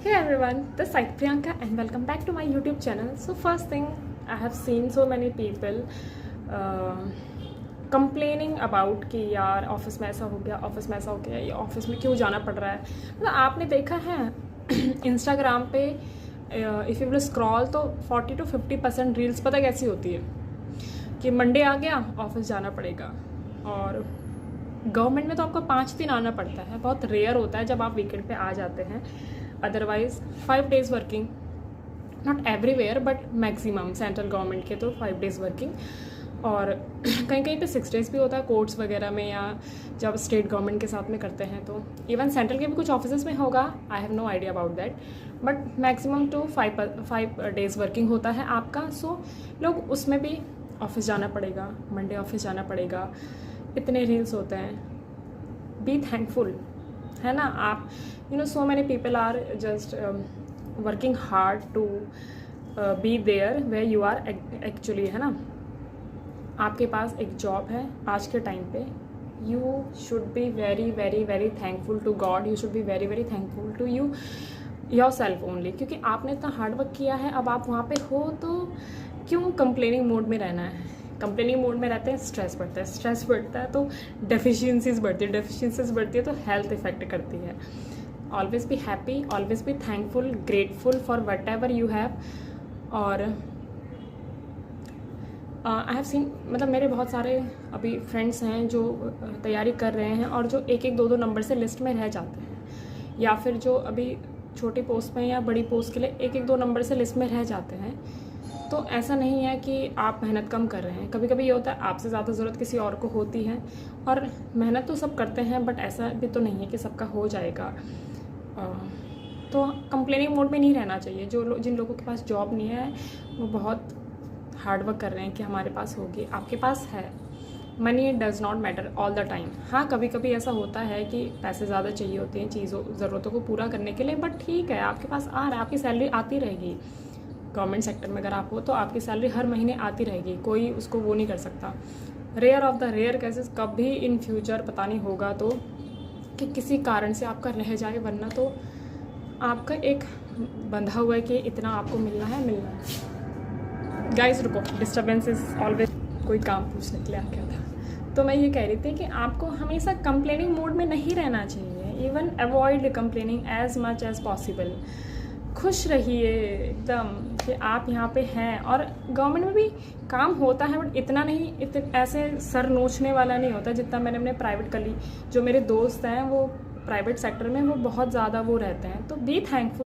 Hey everyone, this is Priyanka and welcome back to my YouTube channel. So first thing, I have seen so many people complaining about कि यार office में ऐसा हो गया, office में ऐसा हो गया, ये ऑफिस में क्यों जाना पड़ रहा है। मतलब आपने देखा है इंस्टाग्राम पे इफ़ यू विल स्क्रॉल तो 40 to 50% रील्स पता कैसी होती है कि मंडे आ गया ऑफिस जाना पड़ेगा। और गवर्नमेंट में तो आपको 5 दिन आना पड़ता है, बहुत रेयर होता है जब आप वीकेंड पे आ जाते हैं। Otherwise 5 days working, not everywhere but maximum central government के तो 5 days वर्किंग, और कहीं कहीं पे 6 days भी होता है कोर्ट्स वगैरह में, या जब स्टेट गवर्नमेंट के साथ में करते हैं तो इवन सेंट्रल के भी कुछ ऑफिस में होगा, I have no idea about that, but maximum to 5 days working होता है आपका। सो लोग उसमें भी ऑफिस जाना पड़ेगा, मंडे ऑफिस जाना पड़ेगा, इतने रील्स होते हैं। बी थैंकफुल, है ना। आप so many people are just working hard to be there where you are actually, है ना। आपके पास एक जॉब है आज के टाइम पे, you should be very very very thankful to God, you should be very very thankful to you yourself only, क्योंकि आपने इतना हार्ड वर्क किया है। अब आप वहाँ पे हो तो क्यों कंप्लेनिंग मोड में रहना है। कंप्लेनिंग मोड में रहते हैं, स्ट्रेस बढ़ता है, स्ट्रेस बढ़ता है तो डेफिशिएंसीज बढ़ती है, डेफिशिएंसीज बढ़ती है तो हेल्थ इफेक्ट करती है। Always be happy, always be thankful, grateful for what ever you have. और आई हैव सीन, मतलब मेरे बहुत सारे अभी फ्रेंड्स हैं जो तैयारी कर रहे हैं और जो 1-1, 2-2 नंबर से लिस्ट में रह जाते हैं, या फिर जो अभी छोटी पोस्ट में या बड़ी पोस्ट के लिए 1-1, 2 नंबर से लिस्ट में रह जाते हैं। तो ऐसा नहीं है कि आप मेहनत कम कर रहे हैं, कभी कभी ये होता है आपसे ज़्यादा ज़रूरत किसी और को होती है, और मेहनत तो सब करते हैं, बट ऐसा भी तो नहीं है कि सबका हो जाएगा। तो कंप्लेनिंग मोड में नहीं रहना चाहिए। जिन लोगों के पास जॉब नहीं है वो बहुत हार्ड वर्क कर रहे हैं कि हमारे पास होगी, आपके पास है। Money does not matter all the time. हाँ, कभी कभी ऐसा होता है कि पैसे ज़्यादा चाहिए होते हैं चीज़ों ज़रूरतों को पूरा करने के लिए, बट ठीक है, आपके पास आ रहा है, आपकी सैलरी आती रहेगी। गवर्नमेंट सेक्टर में अगर आप हो तो आपकी सैलरी हर महीने आती रहेगी, कोई उसको वो नहीं कर सकता। Rare of the rare cases कभी इन फ्यूचर पता नहीं होगा तो कि किसी कारण से आपका रह जाए, वरना तो आपका एक बंधा हुआ है कि इतना आपको मिलना है। गाइस रुको, डिस्टर्बेंस इज ऑलवेज, कोई काम पूछने के लिए आ गया था। तो मैं ये कह रही थी कि आपको हमेशा कंप्लेनिंग मोड में नहीं रहना चाहिए। Even avoid complaining as much as possible. खुश रहिए एकदम कि आप यहाँ पे हैं, और गवर्नमेंट में भी काम होता है बट इतना नहीं, ऐसे सर नोचने वाला नहीं होता जितना मैंने अपने प्राइवेट कली, जो मेरे दोस्त हैं वो प्राइवेट सेक्टर में, वो बहुत ज़्यादा वो रहते हैं। तो बी थैंकफुल।